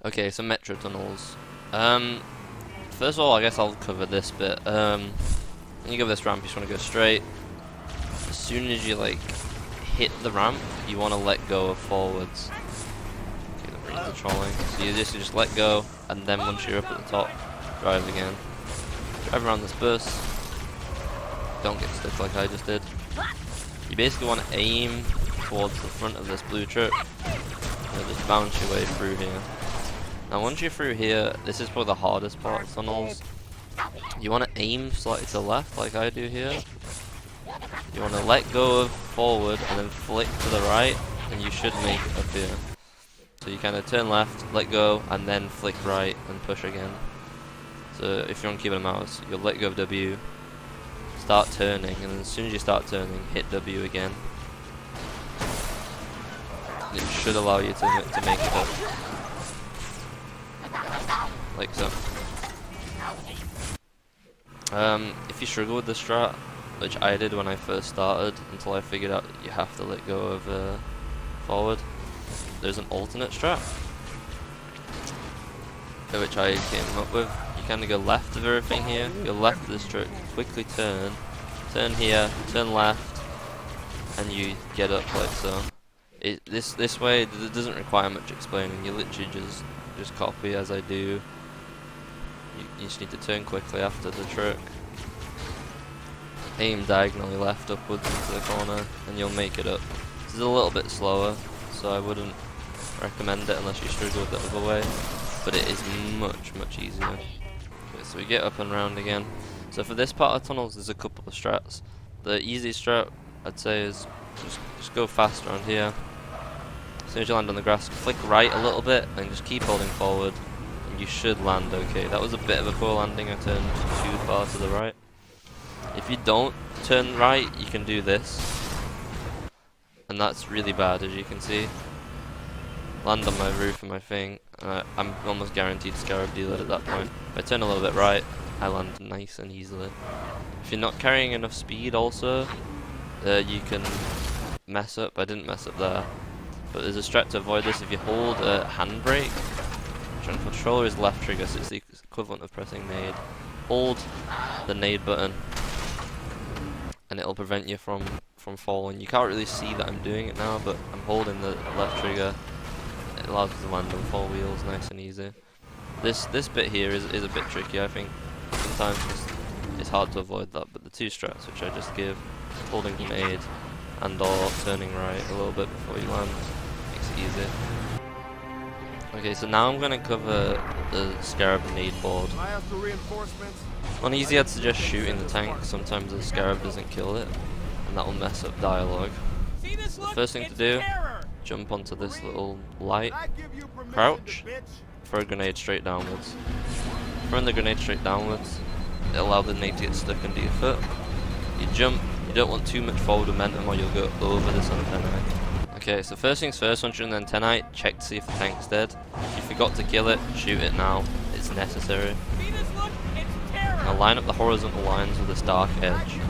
Okay, so metro tunnels. First of all, I guess I'll cover this bit. When you go this ramp, you just want to go straight. As soon as you like hit the ramp, you want to let go of forwards. Okay, that brings the trolling. So you just let go, and then once you're up at the top, drive again. Drive around this bus. Don't get stuck like I just did. You basically want to aim towards the front of this blue truck. And just bounce your way through here. Now once you're through here, this is probably the hardest part of tunnels. You want to aim slightly to the left like I do here. You want to let go of forward and then flick to the right, and you should make it up here. So you kind of turn left, let go, and then flick right and push again. So if you're on keyboard and mouse, you'll let go of W, start turning, and then as soon as you start turning, hit W again. It should allow you to make it up. Like so. If you struggle with the strat, which I did when I first started, until I figured out that you have to let go of forward, there's an alternate strat, which I came up with. You kind of go left of everything here, go left of this truck, quickly turn here, turn left, and you get up like so. This way it doesn't require much explaining. You literally just copy as I do. You just need to turn quickly after the truck. Aim diagonally left upwards into the corner, and you'll make it up. This is a little bit slower, so I wouldn't recommend it unless you struggle with the other way. But it is much easier. Okay, so we get up and round again. So for this part of tunnels, there's a couple of strats. The easy strat, I'd say, is just go fast around here. As soon as you land on the grass, flick right a little bit, and just keep holding forward, and you should land okay. That was a bit of a poor landing, I turned too far to the right. If you don't turn right, you can do this, and that's really bad, as you can see. Land on my roof and my thing, I'm almost guaranteed Scarab deal it at that point. If I turn a little bit right, I land nice and easily. If you're not carrying enough speed also, you can mess up. I didn't mess up there. But there's a strat to avoid this. If you hold a handbrake, which on controller is left trigger, so it's the equivalent of pressing nade. Hold the nade button, and it'll prevent you from falling. You can't really see that I'm doing it now, but I'm holding the left trigger. It allows you to land on 4 wheels nice and easy. This bit here is a bit tricky, I think. Sometimes it's hard to avoid that, but the two strats which I just give, holding nade and or turning right a little bit before you land, makes it easy. Okay, so now I'm going to cover the Scarab nade board. On easy, I'd suggest shooting the tank. Sometimes the Scarab doesn't kill it, and that will mess up dialogue. The first thing to do, jump onto this little light, crouch, throw a grenade straight downwards. Throwing the grenade straight downwards, it'll allow the nade to get stuck under your foot. You jump, you don't want too much forward momentum or you'll go over this antennae. Okay, so first things first, once you're in the antennae, check to see if the tank's dead. If you forgot to kill it, shoot it now, it's necessary. Now line up the horizontal lines with this dark edge.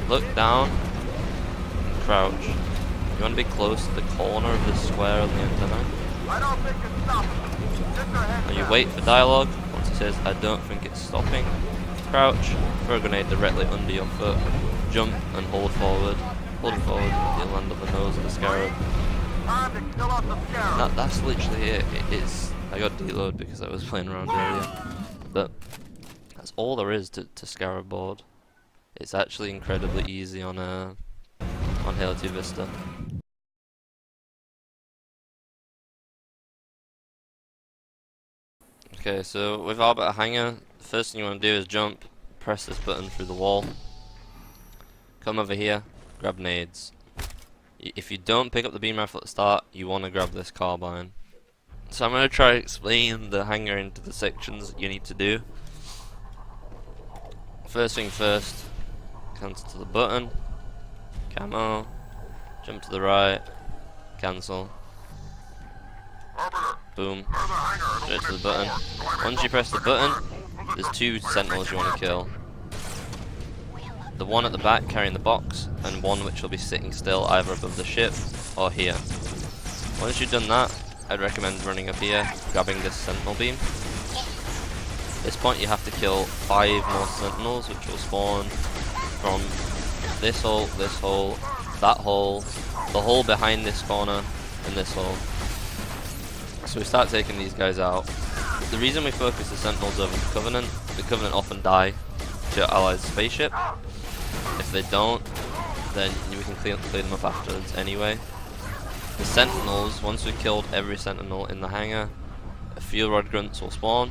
Look down, and crouch. You want to be close to the corner of the square on the antenna. Now you wait for dialogue. Once it says, I don't think it's stopping, crouch, throw a grenade directly under your foot, jump and hold forward. Holding forward, you'll land on the nose of the Scarab. That's literally it. I got deload because I was playing around earlier. But that's all there is to Scarab board. It's actually incredibly easy on Halo 2 Vista. Okay, so with Arbiter Hangar, the first thing you want to do is jump, press this button through the wall, come over here, grab nades. If you don't pick up the beam rifle at the start, you want to grab this carbine. So I'm going to try to explain the hangar into the sections that you need to do. First thing first, cancel to the button, camo, jump to the right, cancel. Boom, straight to the button. Once you press the button, there's 2 sentinels you want to kill. The one at the back carrying the box, and one which will be sitting still either above the ship or here. Once you've done that, I'd recommend running up here, grabbing this sentinel beam. At this point you have to kill 5 more sentinels, which will spawn from this hole, that hole, the hole behind this corner, and this hole. So we start taking these guys out. The reason we focus the sentinels over the Covenant often die to your allies' spaceship. If they don't, then we can clear them up afterwards anyway. The sentinels, once we've killed every sentinel in the hangar, fuel rod grunts will spawn,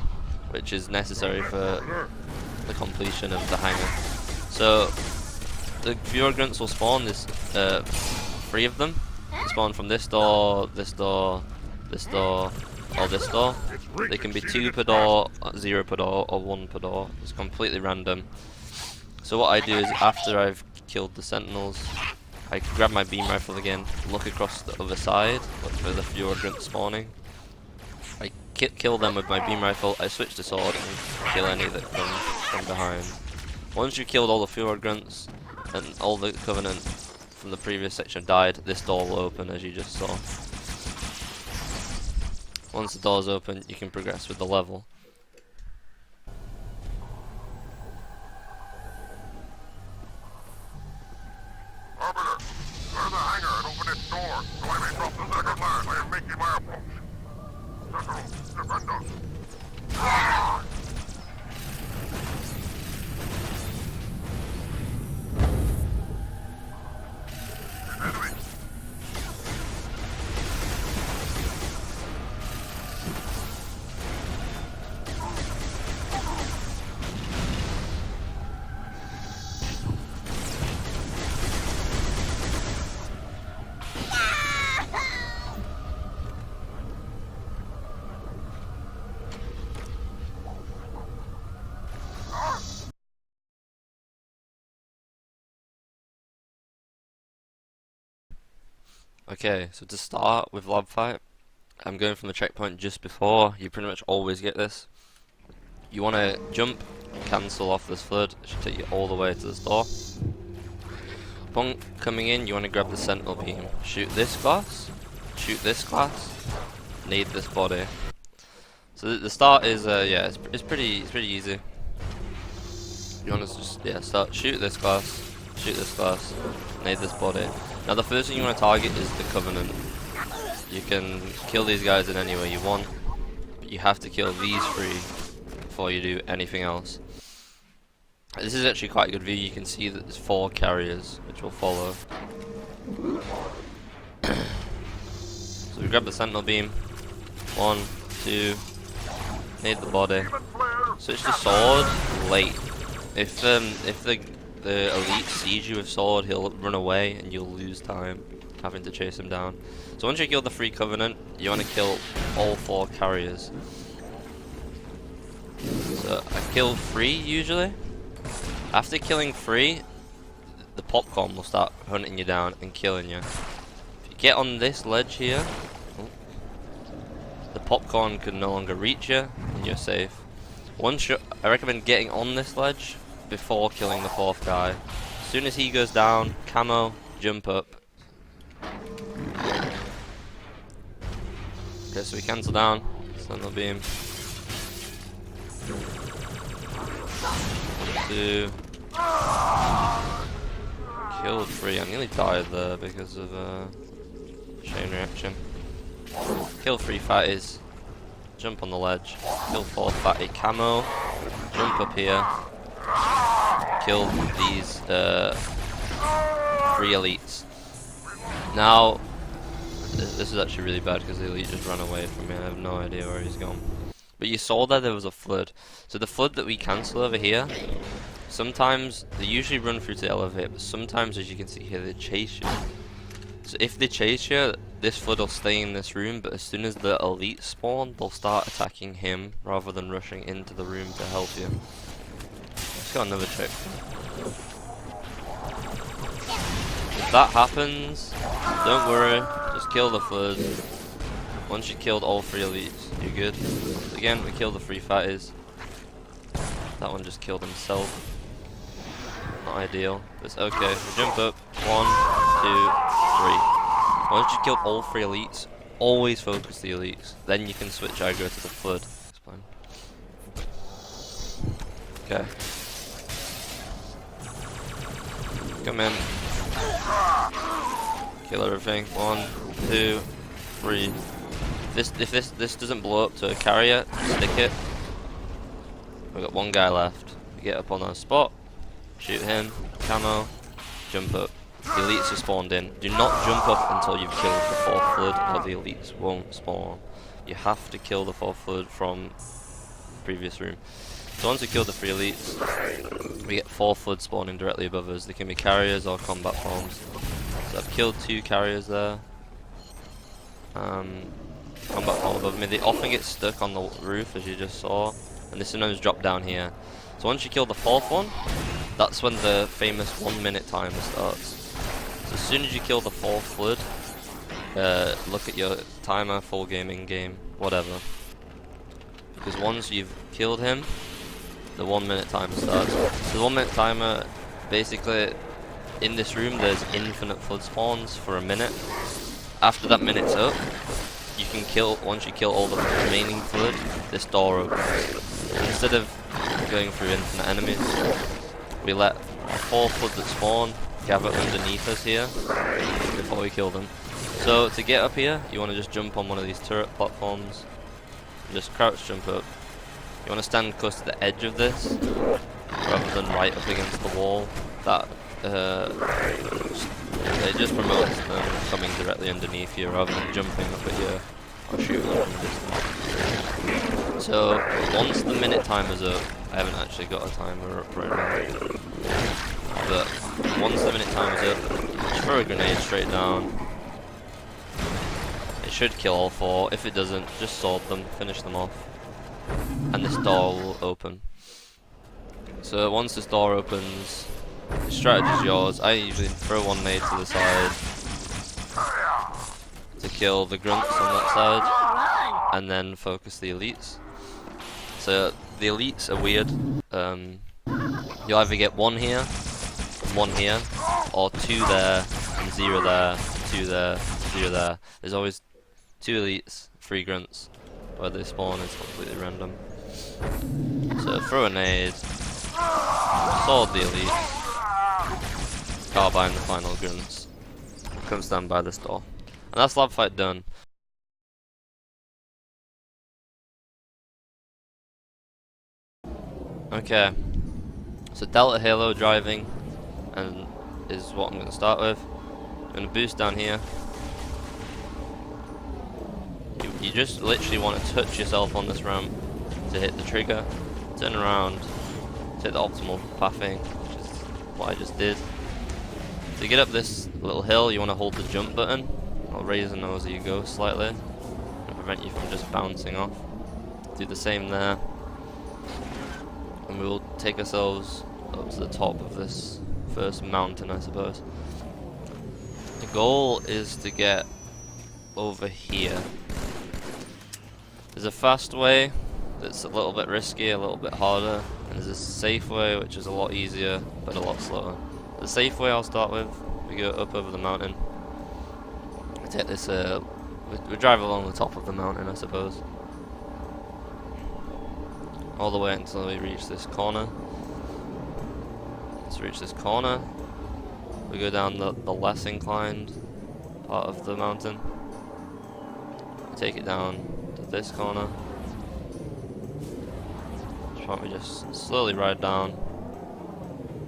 which is necessary for the completion of the hangar. So the fuel rod grunts will spawn. There's 3 of them. They spawn from this door, this door, this door, or this door. They can be 2 per door, 0 per door, or 1 per door. It's completely random. So what I do is, after I've killed the sentinels, I grab my beam rifle again, look across the other side, look for the fuel grunt spawning. I kill them with my beam rifle, I switch to sword and kill any that come from behind. Once you've killed all the fuel grunts and all the Covenant from the previous section died, this door will open, as you just saw. Once the door's open, you can progress with the level. Arbiter, clear the hangar and open its door, so I may drop the second lad. I am making my approach. Sentinel, defend us. Enemy. Okay, so to start with lab fight, I'm going from the checkpoint just before. You pretty much always get this. You want to jump, cancel off this flood. It should take you all the way to this door. Upon coming in, you want to grab the sentinel beam. Shoot this glass, need this body. So the start is yeah, it's pretty easy. You want to just start, shoot this glass, need this body. Now the first thing you want to target is the Covenant. You can kill these guys in any way you want, but you have to kill these 3 before you do anything else. This is actually quite a good view. You can see that there's 4 carriers which will follow. So we grab the sentinel beam. 1, 2, need the body. Switch to sword late. If the elite sees you with sword, he'll run away and you'll lose time having to chase him down. So once you kill the 3 Covenant, you want to kill all 4 carriers. So I kill 3 usually. After killing 3, the popcorn will start hunting you down and killing you. If you get on this ledge here, the popcorn can no longer reach you and you're safe. I recommend getting on this ledge before killing the 4th guy. As soon as he goes down, camo, jump up. Okay, so we cancel down, sentinel beam. 2. Killed 3. I nearly died there because of chain reaction. Kill 3 fatties. Jump on the ledge. Kill 4 fatty camo. Jump up here. Kill these 3 elites. Now, this is actually really bad because the elite just ran away from me. I have no idea where he's gone. But you saw there was a flood. So the flood that we cancel over here, sometimes they usually run through to the elevator, but sometimes, as you can see here, they chase you. So if they chase you, this flood will stay in this room, but as soon as the elite spawn, they'll start attacking him rather than rushing into the room to help you. Let's go another check. If that happens, don't worry, just kill the flood. Once you killed all 3 elites, you're good. Again, we killed the 3 fatties. That one just killed himself. Not ideal, but it's okay. We jump up. 1, 2, 3. Once you killed all 3 elites, always focus the elites. Then you can switch aggro to the flood. Explain. Okay. Come in. Kill everything. 1, 2, 3. If this doesn't blow up to a carrier, stick it. We've got one guy left. We get up on our spot, shoot him, camo, jump up. The elites are spawned in. Do not jump up until you've killed the 4th flood, or the elites won't spawn. You have to kill the 4th flood from the previous room. So once we kill the 3 elites, we get 4 floods spawning directly above us. They can be carriers or combat forms. So I've killed 2 carriers there. Combat form above me. They often get stuck on the roof, as you just saw, and they sometimes drop down here. So once you kill the 4th one, that's when the famous 1 minute timer starts. So as soon as you kill the 4th flood, look at your timer, full game, in game, whatever. Because once you've killed him, the 1 minute timer starts. So the 1 minute timer, basically, in this room there's infinite flood spawns for a minute. After that minute's up, you can kill, once you kill all the remaining flood, this door opens. And instead of going through infinite enemies, we let 4 flood that spawn gather underneath us here before we kill them. So to get up here, you want to just jump on one of these turret platforms, just crouch jump up. You want to stand close to the edge of this, rather than right up against the wall. That it just promotes them coming directly underneath you, rather than jumping up at you or shooting you from a distance. So once the minute timer's up, I haven't actually got a timer up right now, but once the minute timer's up, just throw a grenade straight down. It should kill all 4. If it doesn't, just sword them, finish them off, and this door will open. So once this door opens, the strategy is yours. I usually throw 1 nade to the side to kill the grunts on that side, and then focus the elites. So the elites are weird. You'll either get 1 here, 1 here, or 2 there, and 0 there, 2 there, 0 there. There's always 2 elites, 3 grunts. Where they spawn is completely random. So throw a nade, sword the elite, carbine the final grunts, come stand by this door. And that's lab fight done. Okay, so Delta Halo driving and is what I'm going to start with. I'm going to boost down here. You just literally want to touch yourself on this ramp to hit the trigger, turn around, take the optimal pathing, which is what I just did. To get up this little hill, you want to hold the jump button. I'll raise the nose as you go slightly, to prevent you from just bouncing off. Do the same there. And we will take ourselves up to the top of this first mountain, I suppose. The goal is to get over here. There's a fast way that's a little bit risky, a little bit harder, and there's a safe way which is a lot easier but a lot slower. The safe way I'll start with, we go up over the mountain. We take this, we drive along the top of the mountain, I suppose. All the way until we reach this corner. Let's reach this corner. We go down the less inclined part of the mountain. Take it down to this corner. We just slowly ride down.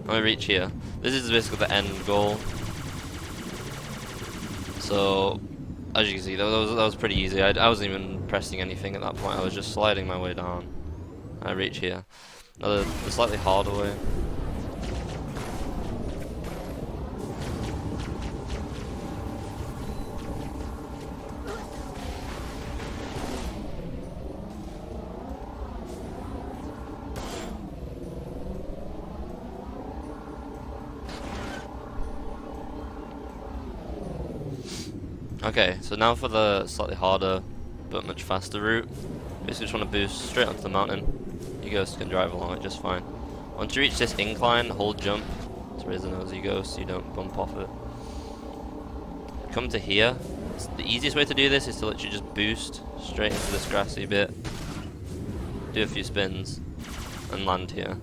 And we reach here. This is basically the end goal. So, as you can see, that was pretty easy. I wasn't even pressing anything at that point. I was just sliding my way down. I reach here. Now the slightly harder way. Okay, so now for the slightly harder but much faster route. Basically just want to boost straight onto the mountain. You ghosts can drive along it just fine. Once you reach this incline, hold jump to raise the nose of your ghost so you don't bump off it. Come to here, The easiest way to do this is to literally just boost straight into this grassy bit, do a few spins, and land here.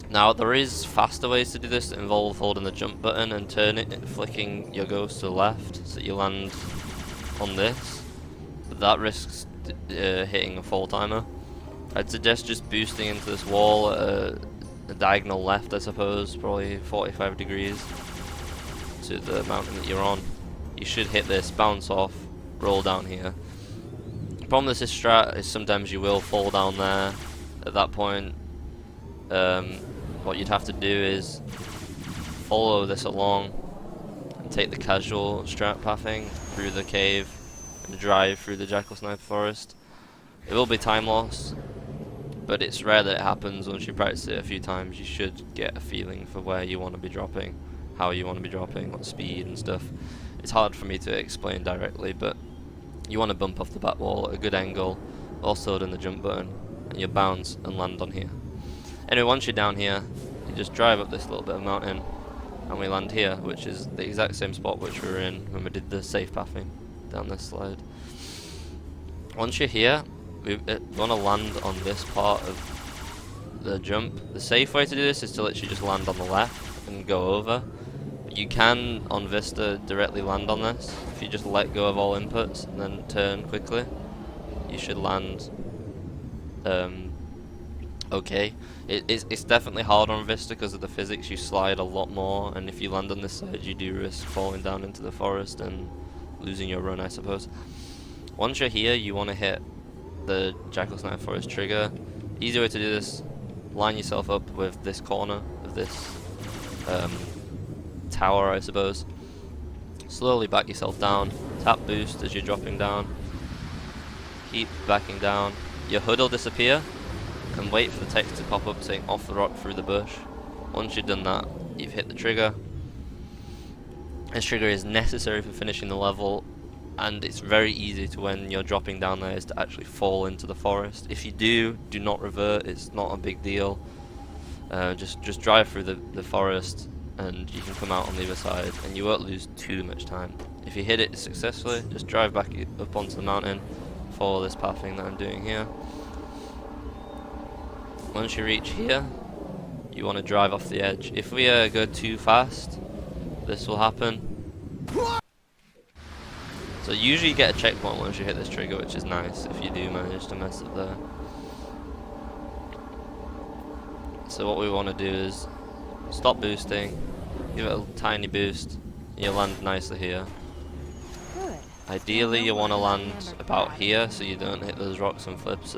Now there is faster ways to do this that involve holding the jump button and turn it, flicking your ghost to the left so that you land on this, but that risks hitting a fall timer. I'd suggest just boosting into this wall at a diagonal left, I suppose, probably 45 degrees to the mountain that you're on. You should hit this, bounce off, roll down here. The problem with this strat is sometimes you will fall down there. At that point, what you'd have to do is follow this along and take the casual strat pathing through the cave and drive through the Jackal Sniper Forest. It will be time loss, but it's rare that it happens. Once you practice it a few times, you should get a feeling for where you want to be dropping, how you want to be dropping, what speed and stuff. It's hard for me to explain directly, but you want to bump off the back wall at a good angle, also in the jump button, and you bounce and land on here. Anyway, once you're down here, you just drive up this little bit of mountain, and we land here, which is the exact same spot which we were in when we did the safe pathing down this slide. Once you're here, we want to land on this part of the jump. The safe way to do this is to literally just land on the left and go over. But you can, on Vista, directly land on this. If you just let go of all inputs and then turn quickly, you should land okay. It's definitely hard on Vista because of the physics. You slide a lot more, and if you land on this side, you do risk falling down into the forest and losing your run, I suppose. Once you're here, you want to hit the Jackal Sniper Forest trigger. Easy way to do this: line yourself up with this corner of this tower, I suppose. Slowly back yourself down. Tap boost as you're dropping down. Keep backing down. Your HUD will disappear, and wait for the text to pop up saying off the rock through the bush. Once you've done that, you've hit the trigger. This trigger is necessary for finishing the level, and it's very easy to, when you're dropping down there, is to actually fall into the forest. If you do not revert. It's not a big deal. Just drive through the forest and you can come out on the other side and you won't lose too much time. If you hit it successfully, just drive back up onto the mountain, follow this pathing that I'm doing here. Once you reach here, you want to drive off the edge. If we go too fast, this will happen. So usually you get a checkpoint once you hit this trigger, which is nice if you do manage to mess up there. So what we want to do is stop boosting, give it a tiny boost, and you land nicely here. Ideally you want to land about here so you don't hit those rocks and flips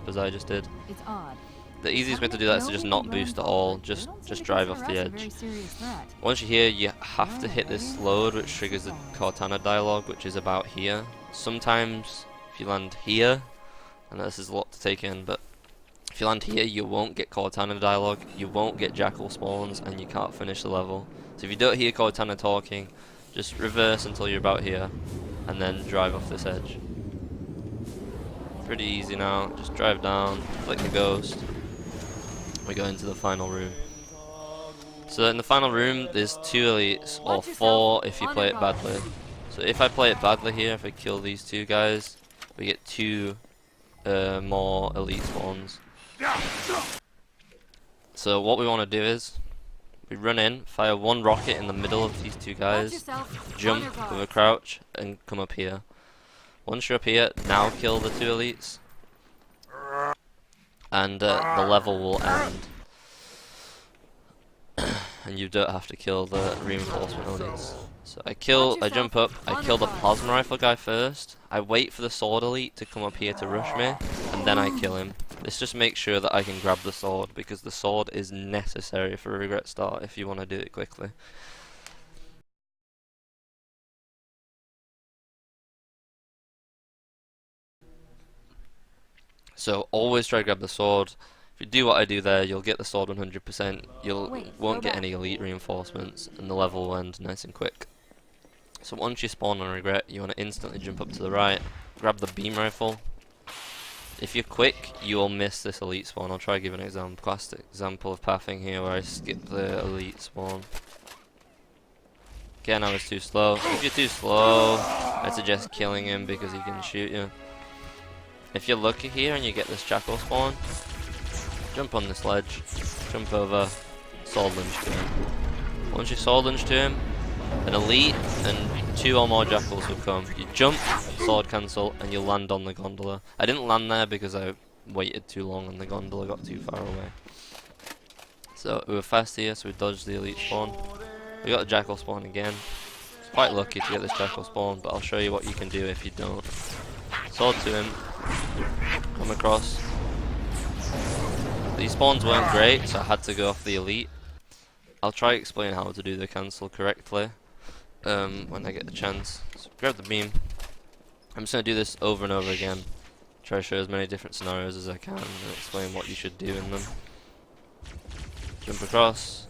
as I just did. It's odd. The easiest way to do that is to just not boost at all, just drive off the edge. Once you're here, you have to hit this load, which triggers the Cortana dialogue, which is about here. Sometimes if you land here, and this is a lot to take in, but if you land here, you won't get Cortana dialogue, you won't get Jackal spawns, and you can't finish the level. So if you don't hear Cortana talking, just reverse until you're about here, and then drive off this edge. Pretty easy now, just drive down, flick the ghost. We go into the final room. So in the final room, there's 2 elites, or 4 if you play it badly. So if I play it badly here, if I kill these 2 guys, we get 2 more elite spawns. So what we want to do is, we run in, fire 1 rocket in the middle of these 2 guys, jump with a crouch, and come up here. Once you're up here, now kill the 2 elites. And the level will end. And you don't have to kill the reinforcement elites. So I jump up, I kill the plasma rifle guy first, I wait for the sword elite to come up here to rush me, and then I kill him. This just makes sure that I can grab the sword, because the sword is necessary for a regret start if you want to do it quickly. So always try to grab the sword. If you do what I do there, you'll get the sword 100%. You won't get any elite reinforcements, and the level will end nice and quick. So once you spawn on regret, you want to instantly jump up to the right, grab the beam rifle. If you're quick, you will miss this elite spawn. I'll try to give an classic example of pathing here where I skip the elite spawn. Again, I was too slow. If you're too slow, I suggest killing him because he can shoot you. If you're lucky here and you get this jackal spawn, jump on this ledge, jump over, sword lunge to him. Once you sword lunge to him, an elite and 2 or more jackals will come. You jump, sword cancel, and you land on the gondola. I didn't land there because I waited too long and the gondola got too far away. So we were fast here, so we dodged the elite spawn. We got a jackal spawn again. It's quite lucky to get this jackal spawn, but I'll show you what you can do if you don't. Sword to him, come across. These spawns weren't great, so I had to go off the elite. I'll try to explain how to do the cancel correctly when I get the chance. So grab the beam. I'm just going to do this over and over again. Try to show as many different scenarios as I can and explain what you should do in them. Jump across.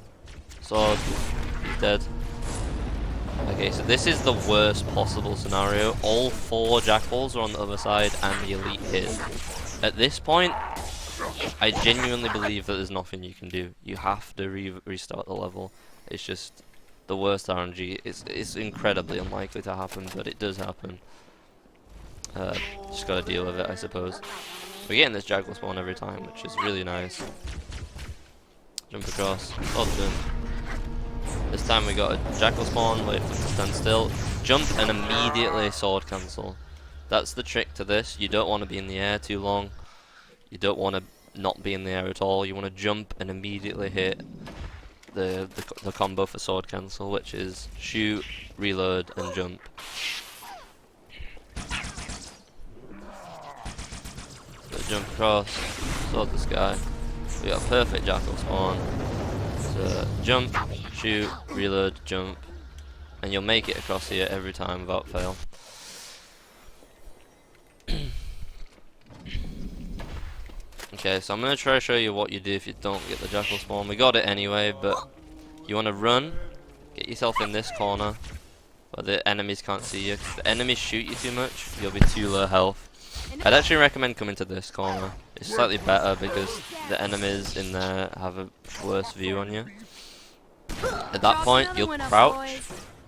Sword. He's dead. Okay, so this is the worst possible scenario. All 4 jackals are on the other side and the elite hit. At this point, I genuinely believe that there's nothing you can do. You have to restart the level. It's just the worst RNG. It's incredibly unlikely to happen, but it does happen. Just gotta deal with it, I suppose. We're getting this jackal spawn every time, which is really nice. Jump across, sword to him. This time we got a jackal spawn, wait for him to stand still, jump and immediately sword cancel. That's the trick to this. You don't want to be in the air too long. You don't want to not be in the air at all. You want to jump and immediately hit the combo for sword cancel, which is shoot, reload, and jump. So jump across, sword this guy. We got a perfect jackal spawn. So jump, shoot, reload, jump, and you'll make it across here every time without fail. Okay, so I'm going to try to show you what you do if you don't get the jackal spawn. We got it anyway, but you want to run, get yourself in this corner where the enemies can't see you. If the enemies shoot you too much, you'll be too low health. I'd actually recommend coming to this corner. It's slightly better because the enemies in there have a worse view on you. At that point, you'll crouch,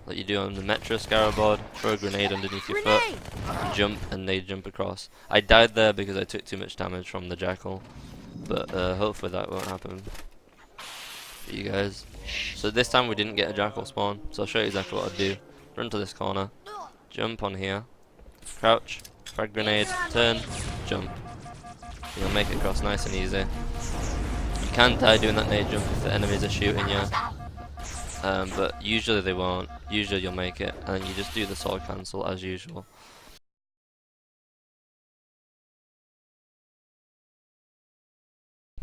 like you do on the Metro Scarabord, throw a grenade underneath your foot, and jump, and they jump across. I died there because I took too much damage from the jackal, but hopefully that won't happen for you guys. So this time we didn't get a jackal spawn, so I'll show you exactly what I'd do. Run to this corner, jump on here, crouch, frag grenade, turn, jump. You'll make it across nice and easy. You can die doing that nade jump if the enemies are shooting you. But usually they won't. Usually you'll make it, and then you just do the sword cancel as usual.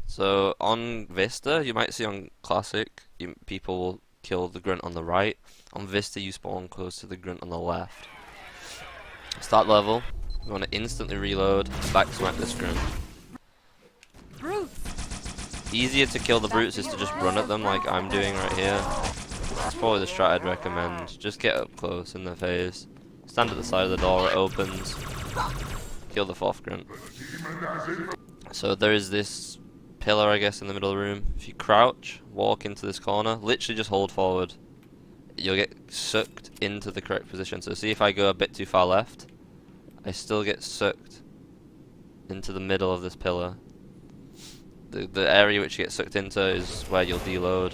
So on Vista, you might see on Classic, people will kill the grunt on the right. On Vista, you spawn close to the grunt on the left. Start level. You want to instantly reload, back smack this grunt. Easier to kill the brutes is to just run at them like I'm doing right here. That's probably the strat I'd recommend. Just get up close in their face. Stand at the side of the door, it opens. Kill the 4th grunt. So there is this pillar, I guess, in the middle of the room. If you crouch, walk into this corner, literally just hold forward. You'll get sucked into the correct position. So see if I go a bit too far left, I still get sucked into the middle of this pillar. The area which you get sucked into is where you'll deload.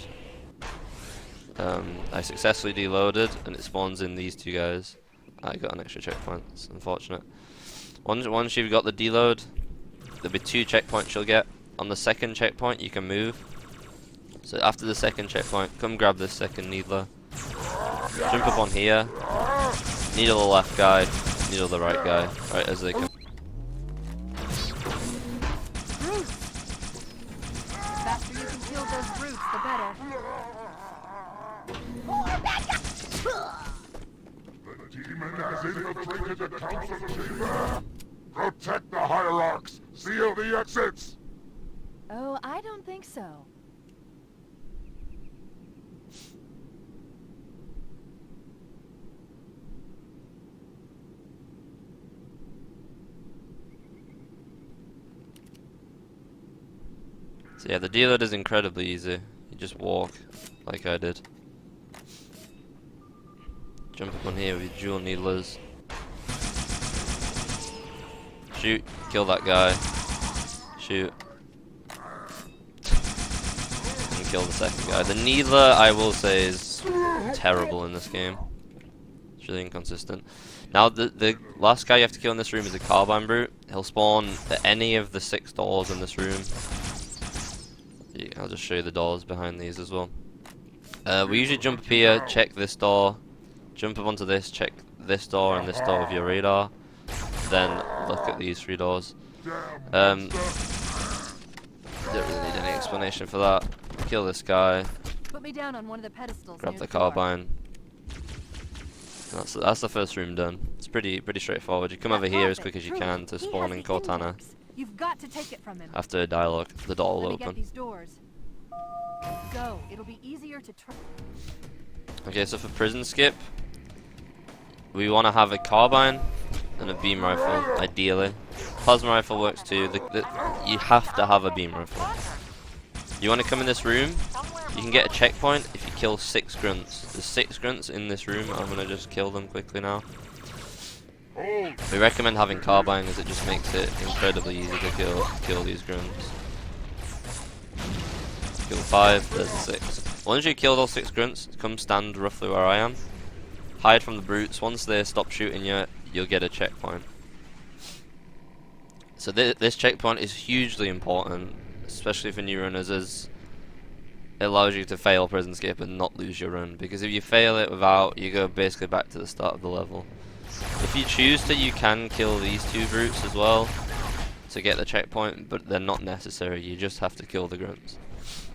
I successfully deloaded and it spawns in these 2 guys. I got an extra checkpoint, it's unfortunate. Once you've got the deload, there'll be 2 checkpoints you'll get. On the 2nd checkpoint you can move. So after the 2nd checkpoint, come grab this 2nd needler. Jump up on here, needle the left guy, needle the right guy, right as they come. The demon has infiltrated the council chamber. Protect the hierarchs. Seal the exits. Oh, I don't think so. So yeah, the deload is incredibly easy. You just walk, like I did. Jump up on here with your dual needlers. Shoot, kill that guy. Shoot. And kill the second guy. The needler, I will say, is terrible in this game. It's really inconsistent. Now, the last guy you have to kill in this room is a carbine brute. He'll spawn at any of the 6 doors in this room. I'll just show you the doors behind these as well. We usually jump up here, check this door, jump up onto this, check this door and this door with your radar, then look at these 3 doors. Don't really need any explanation for that. Kill this guy. Put me down on one of the pedestals. Grab near the door. carbine. That's the first room done. It's pretty straightforward. You come over here as quick as you can to spawn in Cortana. You've got to take it from him. After dialogue, the door will Let me get open. these doors. Go. It'll be easier to try. Okay, so for prison skip, we want to have a carbine and a beam rifle, ideally. Plasma rifle works too. You have to have a beam rifle. You want to come in this room, you can get a checkpoint if you kill 6 grunts. There's 6 grunts in this room. I'm going to just kill them quickly now. We recommend having carbine as it just makes it incredibly easy to kill these grunts. Kill 5, there's the 6. Once you kill those 6 grunts, come stand roughly where I am. Hide from the brutes. Once they stop shooting you, you'll get a checkpoint. So this checkpoint is hugely important, especially for new runners, as it allows you to fail prison skip and not lose your run. Because if you fail it without, you go basically back to the start of the level. If you choose to, you can kill these 2 brutes as well to get the checkpoint, but they're not necessary. You just have to kill the grunts.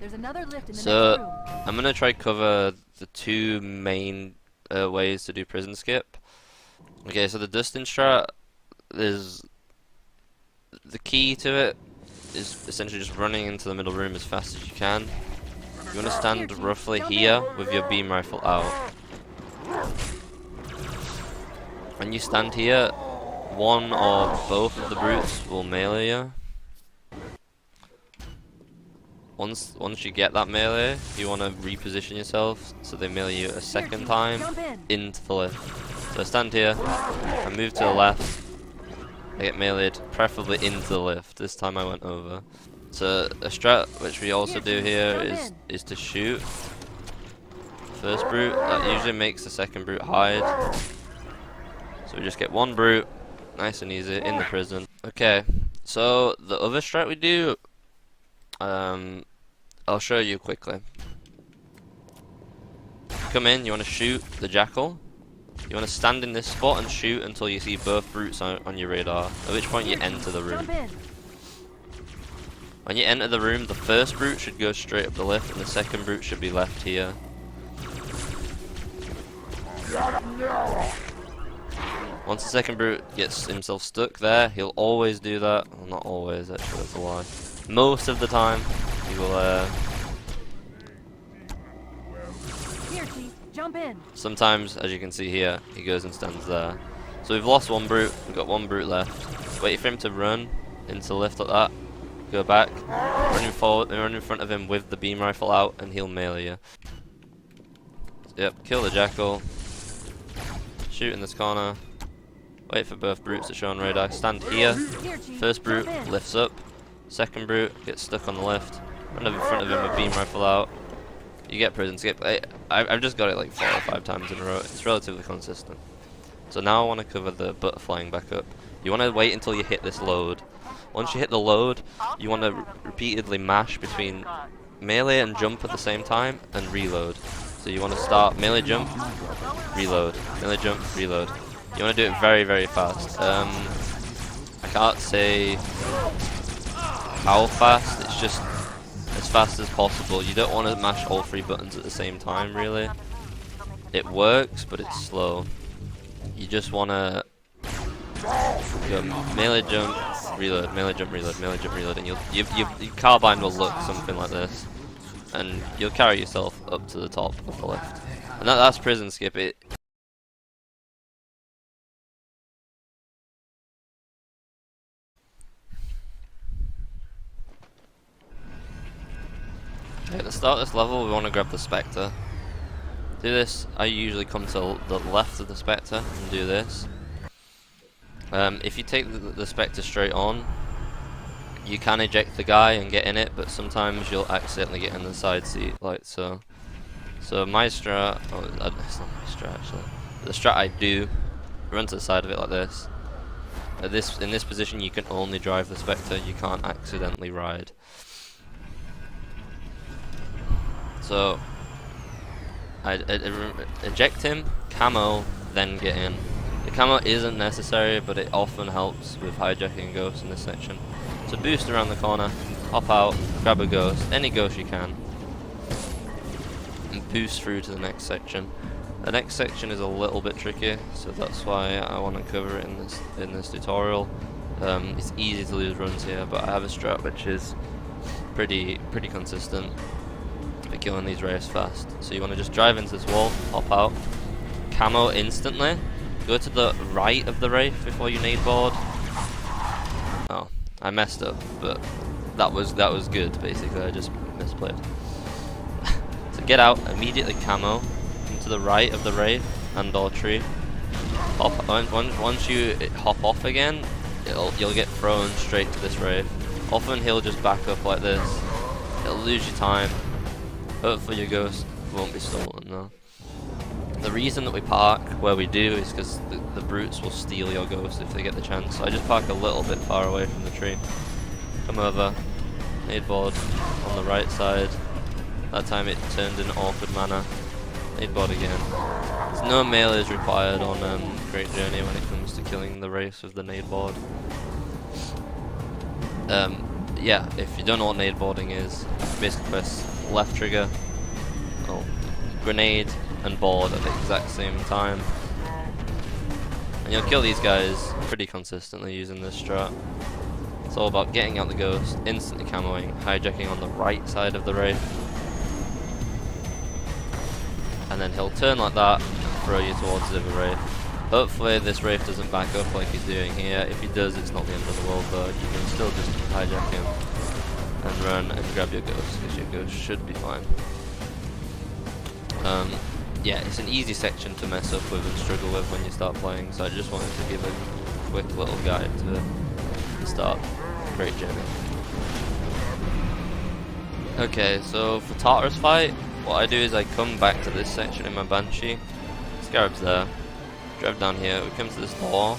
There's another lift in the next room. I'm gonna try cover the 2 main ways to do prison skip. Okay, so the dusting strat is the key to it is essentially just running into the middle room as fast as you can. You want to stand roughly here with your beam rifle out. When you stand here, one or both of the brutes will melee you. Once you get that melee, you want to reposition yourself so they melee you a second time into the lift. So I stand here, I move to the left, I get meleeed, preferably into the lift. This time I went over. So a strat which we also do here is to shoot first brute. That usually makes the second brute hide. So we just get 1 brute, nice and easy, in the prison. Okay, so the other strat we do, I'll show you quickly. Come in, you want to shoot the jackal. You want to stand in this spot and shoot until you see both brutes on your radar, at which point you enter the room. When you enter the room, the first brute should go straight up the lift and the second brute should be left here. Once the second brute gets himself stuck there, he'll always do that. Well, not always, actually, that's a lie. Most of the time, he will, Here, Chief, jump in. sometimes, as you can see here, he goes and stands there. So we've lost 1 brute, we've got 1 brute left. Wait for him to run into the lift like that. Go back, run him forward, and run in front of him with the beam rifle out, and he'll melee you. Yep, kill the jackal. Shoot in this corner. Wait for both brutes to show on radar. Stand here. First brute lifts up. Second brute gets stuck on the lift. Run up in front of him with beam rifle out. You get prison skip. I've just got it like 4 or 5 times in a row. It's relatively consistent. So now I want to cover the butt flying back up. You want to wait until you hit this load. Once you hit the load, you want to repeatedly mash between melee and jump at the same time and reload. So you want to start melee jump, reload, melee jump, reload. You want to do it very, very fast. I can't say how fast, it's just as fast as possible. You don't want to mash all 3 buttons at the same time, really. It works, but it's slow. You just want to go melee jump, reload, melee jump, reload, melee jump, reload, and your carbine will look something like this. And you'll carry yourself up to the top of the lift. And that's prison skip. Okay, to start this level, we want to grab the Spectre. Do this, I usually come to the left of the Spectre and do this. If you take the Spectre straight on, you can eject the guy and get in it, but sometimes you'll accidentally get in the side seat, like so. So my strat, it's not my strat actually. The strat I do, run to the side of it like this. In this position you can only drive the Spectre, you can't accidentally ride. So I eject him, camo, then get in. The camo isn't necessary, but it often helps with hijacking ghosts in this section. So boost around the corner, hop out, grab a ghost, any ghost you can, and boost through to the next section. The next section is a little bit tricky, so that's why I want to cover it in this tutorial. It's easy to lose runs here, but I have a strat which is pretty consistent for killing these wraiths fast. So you want to just drive into this wall, hop out, camo instantly, go to the right of the wraith before you nade board. Oh, I messed up, but that was good basically. I just misplayed. So get out, immediately camo into the right of the wraith and or tree. Hop once you hop off again, you'll get thrown straight to this wraith. Often he'll just back up like this. It'll lose you time. Hopefully your ghost won't be stolen though. The reason that we park where we do is because the brutes will steal your ghost if they get the chance. So I just park a little bit far away from the tree. Come over, nade board on the right side. That time it turned in an awkward manner. Nade board again. There's no melees required on Great Journey when it comes to killing the wraiths with the nade board. Yeah, if you don't know what nade boarding is, basically press left trigger, grenade and board at the exact same time, and you'll kill these guys pretty consistently using this strat. It's all about getting out the ghost, instantly camoing, hijacking on the right side of the wraith, and then he'll turn like that and throw you towards the other wraith. Hopefully this wraith doesn't back up like he's doing here. If he does, it's not the end of the world though. You can still just hijack him and run and grab your ghost, because your ghost should be fine. Yeah, it's an easy section to mess up with and struggle with when you start playing, so I just wanted to give a quick little guide to start Great Journey. Okay, so for Tartarus fight, what I do is I come back to this section in my Banshee. Scarab's there. Drive down here, we come to this door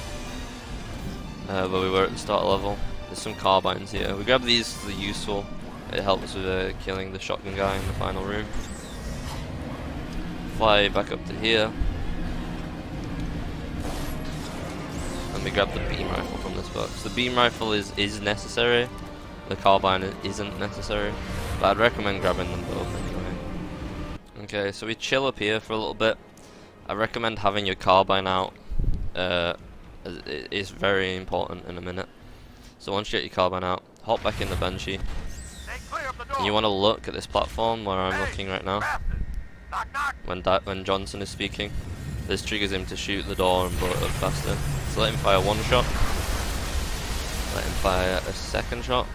where we were at the start level. There's some carbines here. We grab these because they're useful. It helps with killing the shotgun guy in the final room. Fly back up to here. And we grab the beam rifle from this box. The beam rifle is necessary. The carbine isn't necessary. But I'd recommend grabbing them both anyway. Okay, so we chill up here for a little bit. I recommend having your carbine out. It is very important in a minute. So once you get your carbine out, hop back in the Banshee. And you want to look at this platform where I'm looking right now. When Johnson is speaking, this triggers him to shoot the door and blow it up faster. So let him fire one shot. Let him fire a second shot.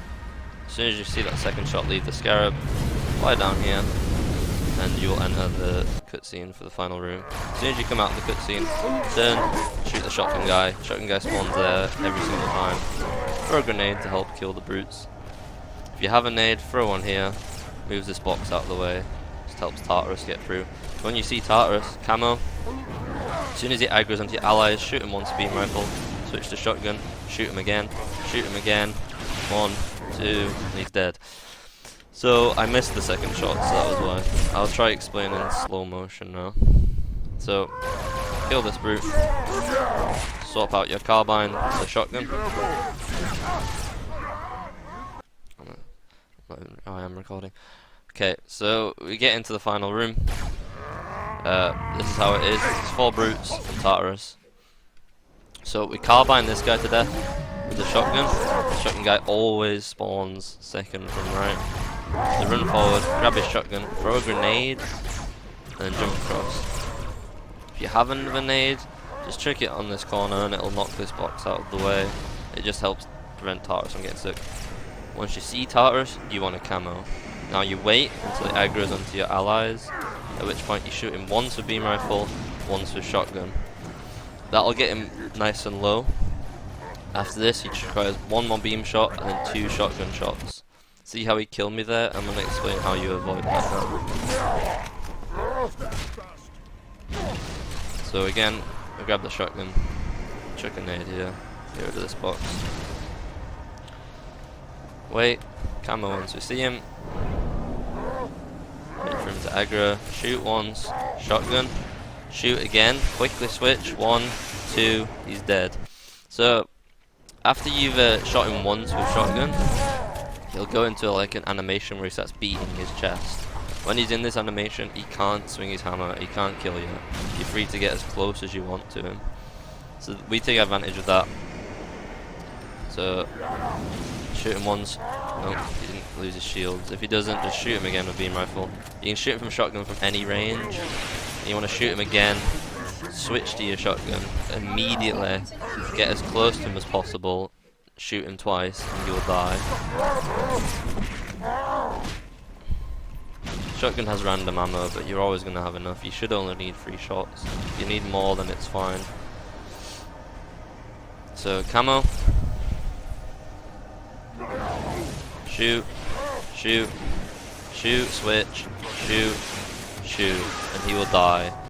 As soon as you see that second shot leave the scarab, fly down here, and you will enter the cutscene for the final room. As soon as you come out of the cutscene, turn, shoot the shotgun guy. Shotgun guy spawns there every single time. Throw a grenade to help kill the brutes. If you have a nade, throw one here. Moves this box out of the way. Just helps Tartarus get through. When you see Tartarus, camo. As soon as he aggroes onto your allies, shoot him once beam rifle. Switch to shotgun. Shoot him again. Shoot him again. 1, 2, and he's dead. So I missed the second shot, so that was why. I'll try explaining in slow motion now. So kill this brute. Swap out your carbine with the shotgun. Oh, I am recording. Okay, so we get into the final room. This is how it is. It's 4 brutes and Tartarus. So we carbine this guy to death with the shotgun. The shotgun guy always spawns second from right. So run forward, grab his shotgun, throw a grenade, and then jump across. If you have another nade, just trick it on this corner and it'll knock this box out of the way. It just helps prevent Tartarus from getting stuck. Once you see Tartarus, you want to camo. Now you wait until it aggroes onto your allies, at which point you shoot him once with beam rifle, once with shotgun. That'll get him nice and low. After this, he tries one more beam shot and then 2 shotgun shots. See how he killed me there? I'm gonna explain how you avoid that now. So again, I grab the shotgun, chuck a nade here, get rid of this box. Wait, camo once we see him. Wait for him to aggro, shoot once, shotgun, shoot again, quickly switch, 1, 2, he's dead. So, after you've shot him once with shotgun, he'll go into like an animation where he starts beating his chest. When he's in this animation, he can't swing his hammer, he can't kill you. You're free to get as close as you want to him. So we take advantage of that. So, shoot him once. Nope, he didn't lose his shields. If he doesn't, just shoot him again with beam rifle. You can shoot him from shotgun from any range. You want to shoot him again, switch to your shotgun, immediately get as close to him as possible, shoot him twice, and you'll die. Shotgun has random ammo, but you're always going to have enough. You should only need 3 shots. If you need more, then it's fine. So, camo. Shoot, shoot, shoot, switch, shoot, shoot, and he will die.